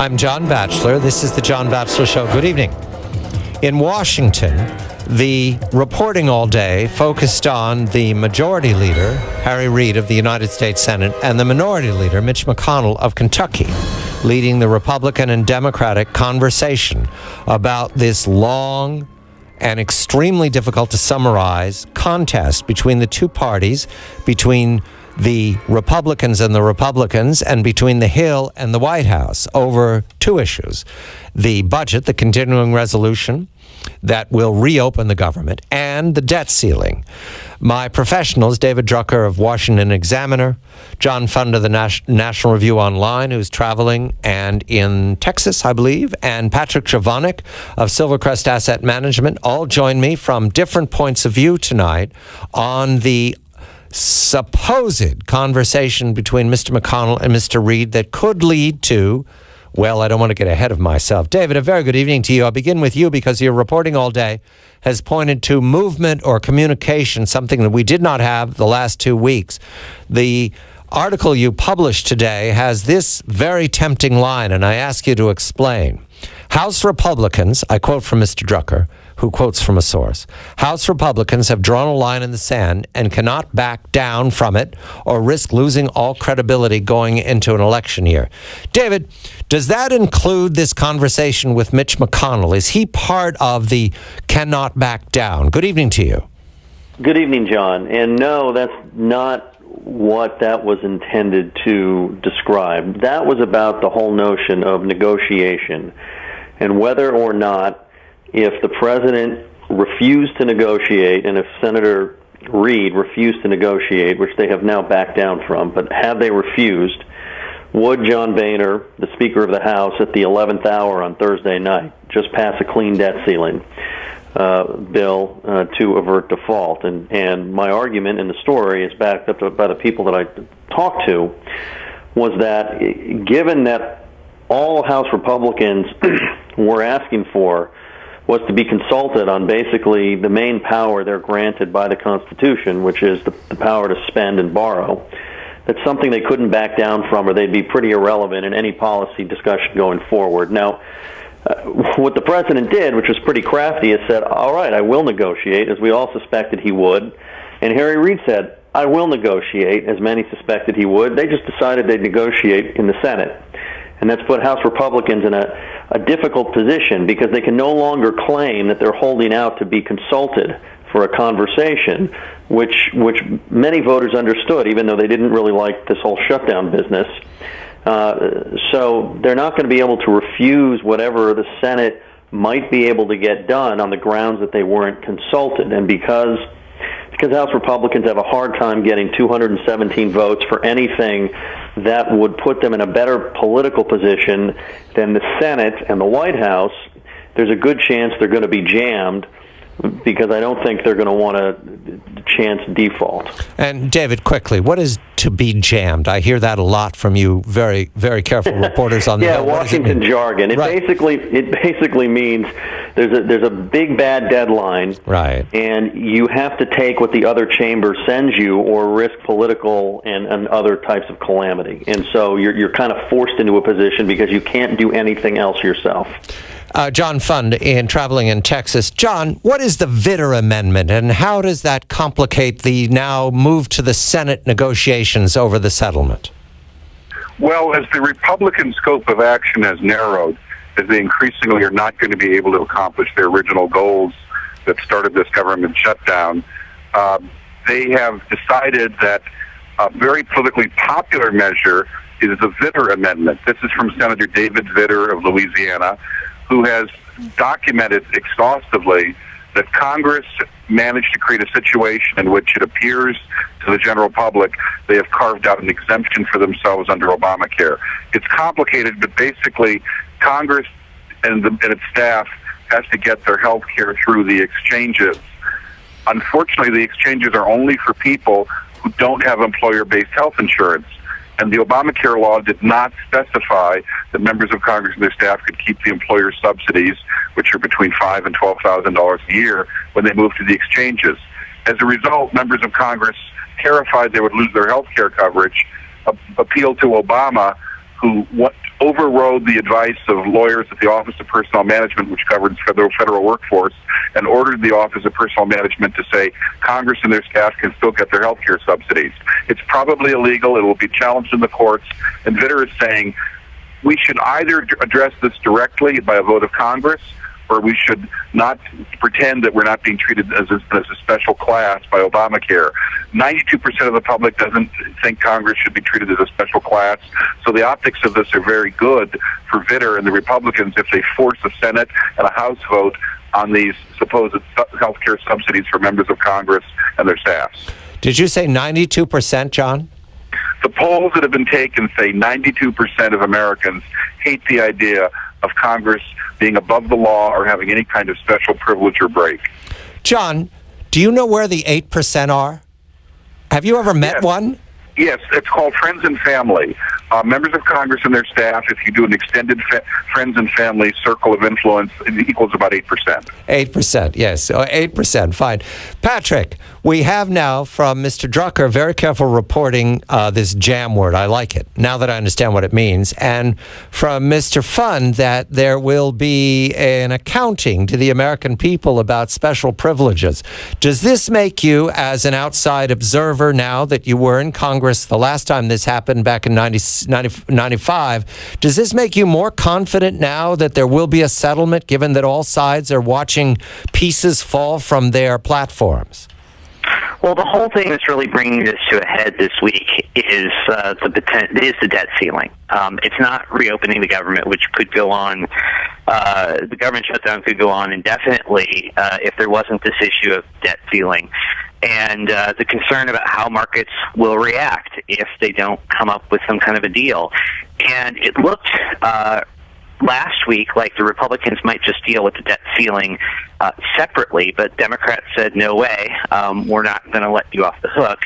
I'm John Batchelor. This is the John Batchelor Show. Good evening. In Washington, the reporting all day focused on the majority leader, Harry Reid of the United States Senate, and the minority leader, Mitch McConnell of Kentucky, leading the Republican and Democratic conversation about this long and extremely difficult to summarize contest between the two parties, between the Republicans, and between the Hill and the White House over two issues: the budget, the continuing resolution that will reopen the government, and the debt ceiling. My professionals, David Drucker of Washington Examiner, John Fund of the National Review Online, who's traveling and in Texas, I believe, and Patrick Chovanec of Silvercrest Asset Management, all join me from different points of view tonight on the supposed conversation between Mr. McConnell and Mr. Reid that could lead to, well, I don't want to get ahead of myself. David, a very good evening to you. I'll begin with you because your reporting all day has pointed to movement or communication, something that we did not have the last 2 weeks. The article you published today has this very tempting line, and I ask you to explain. House Republicans, I quote from Mr. Drucker, who quotes from a source, House Republicans have drawn a line in the sand and cannot back down from it or risk losing all credibility going into an election year. David, does that include this conversation with Mitch McConnell? Is he part of the cannot back down? Good evening to you. Good evening, John. And no, that's not what that was intended to describe. That was about the whole notion of negotiation and whether or not, if the president refused to negotiate and if Senator Reid refused to negotiate, which they have now backed down from, but had they refused, would John Boehner, the Speaker of the House, at the 11th hour on Thursday night, just pass a clean debt ceiling bill to avert default? And my argument in the story is backed up by the people that I talked to, was that given that all House Republicans were asking for was to be consulted on basically the main power they're granted by the Constitution, which is the power to spend and borrow, that's something they couldn't back down from, or they'd be pretty irrelevant in any policy discussion going forward. Now, what the president did, which was pretty crafty, is said, all right, I will negotiate, as we all suspected he would. And Harry Reid said, I will negotiate, as many suspected he would. They just decided they'd negotiate in the Senate. And that's put House Republicans in a difficult position because they can no longer claim that they're holding out to be consulted for a conversation, which many voters understood, even though they didn't really like this whole shutdown business. So they're not going to be able to refuse whatever the Senate might be able to get done on the grounds that they weren't consulted. And because House Republicans have a hard time getting 217 votes for anything that would put them in a better political position than the Senate and the White House, there's a good chance they're going to be jammed, because I don't think they're going to want a chance default. And David, quickly, what is to be jammed? I hear that a lot from you, very, very careful reporters on the Hill. Washington jargon. It basically means there's a big bad deadline, right? And you have to take what the other chamber sends you, or risk political and other types of calamity. And so you're kind of forced into a position because you can't do anything else yourself. John Fund, traveling in Texas. John, what is the Vitter Amendment, and how does that complicate the now move to the Senate negotiations over the settlement? Well, as the Republican scope of action has narrowed, as they increasingly are not going to be able to accomplish their original goals that started this government shutdown, they have decided that a very politically popular measure is the Vitter Amendment. This is from Senator David Vitter of Louisiana, who has documented exhaustively that Congress managed to create a situation in which it appears to the general public they have carved out an exemption for themselves under Obamacare. It's complicated, but basically Congress and its staff has to get their health care through the exchanges. Unfortunately, the exchanges are only for people who don't have employer-based health insurance. And the Obamacare law did not specify that members of Congress and their staff could keep the employer subsidies, which are between $5,000 and $12,000 a year, when they move to the exchanges. As a result, members of Congress, terrified they would lose their health care coverage, appealed to Obama, who overrode the advice of lawyers at the Office of Personnel Management, which governs the federal workforce, and ordered the Office of Personnel Management to say Congress and their staff can still get their health care subsidies. It's probably illegal. It will be challenged in the courts. And Vitter is saying we should either address this directly by a vote of Congress, or we should not pretend that we're not being treated as a special class by Obamacare. 92% of the public doesn't think Congress should be treated as a special class. So the optics of this are very good for Vitter and the Republicans if they force a Senate and a House vote on these supposed health care subsidies for members of Congress and their staffs. Did you say 92%, John? The polls that have been taken say 92% of Americans hate the idea of Congress being above the law or having any kind of special privilege or break. John, do you know where the 8% are? Have you ever met one? Yes, it's called Friends and Family. Members of Congress and their staff, if you do an extended Friends and Family circle of influence, it equals about 8%. 8%, yes. 8%, fine. Patrick, we have now from Mr. Drucker very careful reporting this jam word. I like it, now that I understand what it means. And from Mr. Fund that there will be an accounting to the American people about special privileges. Does this make you, as an outside observer now that you were in Congress the last time this happened back in 95, does this make you more confident now that there will be a settlement, given that all sides are watching pieces fall from their platforms? Well, the whole thing that's really bringing this to a head this week is the debt ceiling. It's not reopening the government, which could go on. The government shutdown could go on indefinitely if there wasn't this issue of debt ceiling. And the concern about how markets will react if they don't come up with some kind of a deal. And it looked last week like the Republicans might just deal with the debt ceiling separately, but Democrats said, no way, we're not going to let you off the hook.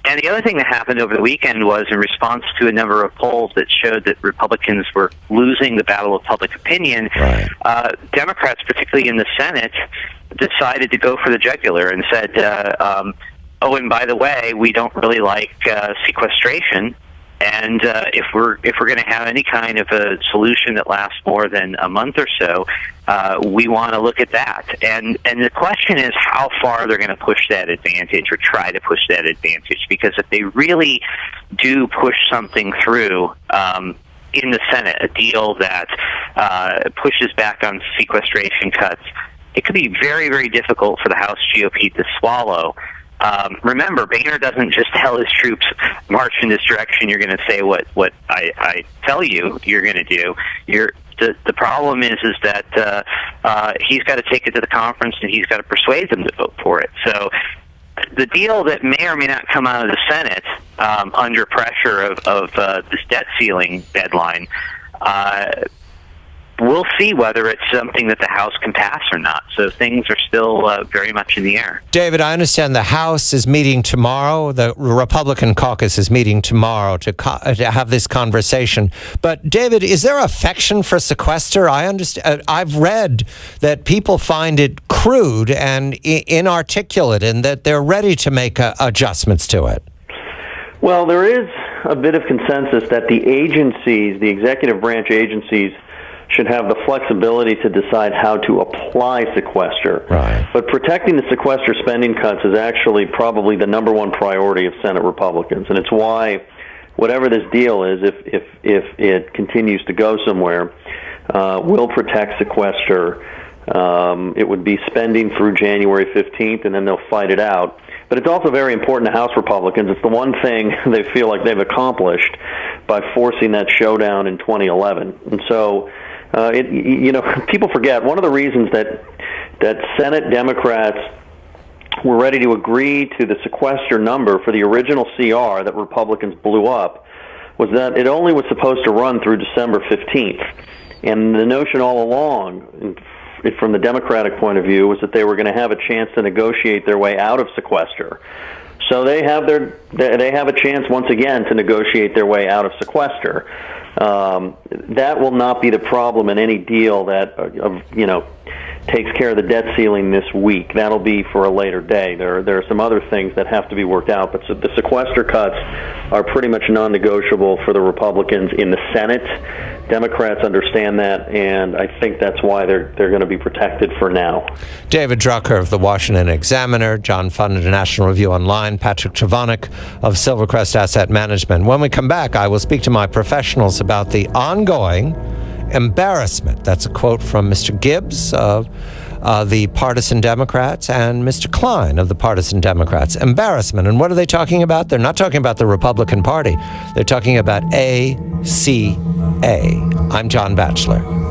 And the other thing that happened over the weekend was in response to a number of polls that showed that Republicans were losing the battle of public opinion, Democrats, particularly in the Senate, decided to go for the jugular and said, oh, and by the way, we don't really like sequestration. And if we're going to have any kind of a solution that lasts more than a month or so, we want to look at that. And the question is how far they're going to push that advantage or try to push that advantage. Because if they really do push something through in the Senate, a deal that pushes back on sequestration cuts, it could be very, very difficult for the House GOP to swallow. Remember, Boehner doesn't just tell his troops, march in this direction, you're going to say what I tell you you're going to do. The problem is that he's got to take it to the conference and he's got to persuade them to vote for it. So the deal that may or may not come out of the Senate under pressure of this debt ceiling deadline, we'll see whether it's something that the House can pass or not. So things are still very much in the air. David, I understand the House is meeting tomorrow. The Republican caucus is meeting tomorrow to have this conversation. But David, is there affection for sequester? I understand. I've read that people find it crude and inarticulate, and that they're ready to make adjustments to it. Well, there is a bit of consensus that the agencies, the executive branch agencies, should have the flexibility to decide how to apply sequester. Right. But protecting the sequester spending cuts is actually probably the number one priority of Senate Republicans, and it's why whatever this deal is, if it continues to go somewhere, will protect sequester. It would be spending through January 15th, and then they'll fight it out. But it's also very important to House Republicans. It's the one thing they feel like they've accomplished by forcing that showdown in 2011. And so, people forget one of the reasons that Senate Democrats were ready to agree to the sequester number for the original CR that Republicans blew up was that it only was supposed to run through December 15th. And the notion all along, from the Democratic point of view, was that they were going to have a chance to negotiate their way out of sequester. So they have a chance once again to negotiate their way out of sequester. That will not be the problem in any deal that takes care of the debt ceiling this week. That'll be for a later day. There are some other things that have to be worked out, but the sequester cuts are pretty much non-negotiable for the Republicans in the Senate. Democrats understand that, and I think that's why they're going to be protected for now. David Drucker of the Washington Examiner, John Fund of National Review Online, Patrick Chovanec of Silvercrest Asset Management. When we come back, I will speak to my professionals about the ongoing embarrassment. That's a quote from Mr. Gibbs of the partisan Democrats and Mr. Klein of the partisan Democrats. Embarrassment. And what are they talking about? They're not talking about the Republican Party. They're talking about ACA. I'm John Batchelor.